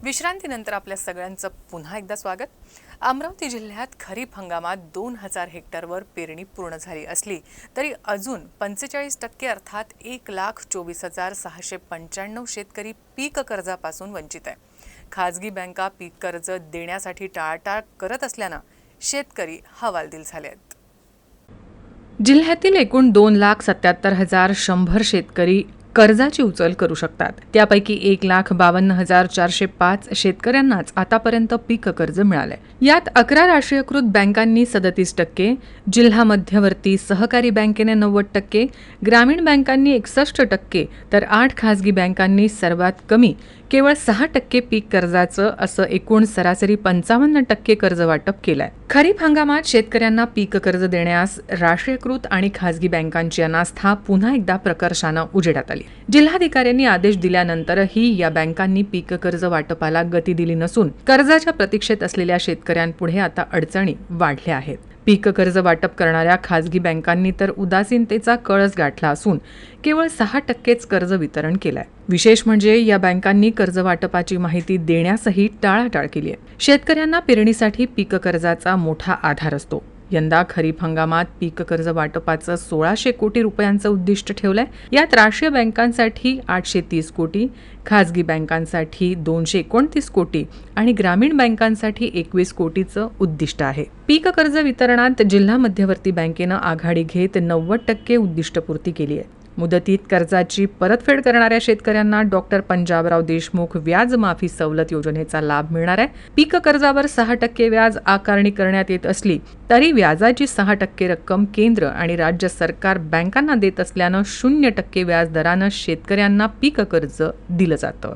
विश्रांतीनंतर आपल्या सगळ्यांचं पुन्हा एकदा स्वागत। अमरावती जिल्ह्यात खरीप हंगामात 2000 हेक्टरवर पेरणी पूर्ण झाली असली तरी अजून 45% अर्थात 1,24,695 शेतकरी पीक कर्जापासून वंचित आहे। खाजगी बँका पीक कर्ज देण्यासाठी टाळाटाळ करत असल्याने शेतकरी हवालदिल झाले आहेत। जिल्ह्यातील एकूण 2,77,100 शेतकरी कर्जाची उचल करू शकतात। त्यापैकी 1,52,405 शेतकऱ्यांनाच आतापर्यंत पीक कर्ज मिळाले। यात 11 राष्ट्रीयकृत बँकांनी 37%, जिल्हा मध्यवर्ती सहकारी बँकेने 90%, ग्रामीण बँकांनी 61%, तर 8 खासगी बँकांनी सर्वात कमी केवळ 6% पीक कर्जाचं असं एकूण सरासरी 55% कर्ज वाटप केलंय। खरीप हंगामात शेतकऱ्यांना पीक कर्ज देण्यास राष्ट्रीयकृत आणि खासगी बँकांची अनास्था पुन्हा एकदा प्रकर्षानं उजेडात आली। जिल्हाधिकाऱ्यांनी आदेश दिल्यानंतरही या बँकांनी पीक कर्ज वाटपाला गती दिली नसून कर्जाच्या प्रतीक्षेत असलेल्या शेतकऱ्यांपुढे आता अडचणी वाढल्या आहेत। पीक कर्ज वाटप करणाऱ्या खासगी बँकांनी तर उदासीनतेचा कळस गाठला असून केवळ 6%च कर्ज वितरण केलंय। विशेष म्हणजे या बँकांनी कर्ज वाटपाची माहिती देण्यासही टाळाटाळ केली आहे। शेतकऱ्यांना पेरणीसाठी पीक कर्जाचा मोठा आधार असतो। यंदा खरीप हंगामात पीक कर्ज वाटपाचं 1,600 कोटी रुपयांचं उद्दिष्ट ठेवलंय। यात राष्ट्रीय बँकांसाठी 830 कोटी, खासगी बँकांसाठी 229 कोटी आणि ग्रामीण बँकांसाठी 21 कोटीचं उद्दिष्ट आहे। पीक कर्ज वितरणात जिल्हा मध्यवर्ती बँकेनं आघाडी घेत 90% उद्दिष्टपूर्ती केली आहे। मुदतीत कर्जाची परतफेड करणाऱ्या शेतकऱ्यांना डॉक्टर पंजाबराव देशमुख व्याज माफी सवलत योजनेचा लाभ मिळणार आहे। पीक कर्जावर 6% व्याज आकारणी करण्यात येत असली तरी व्याजाची 6% रक्कम केंद्र आणि राज्य सरकार बँकांना देत असल्यानं 0% व्याज दरानं शेतकऱ्यांना पीक कर्ज दिलं जातं।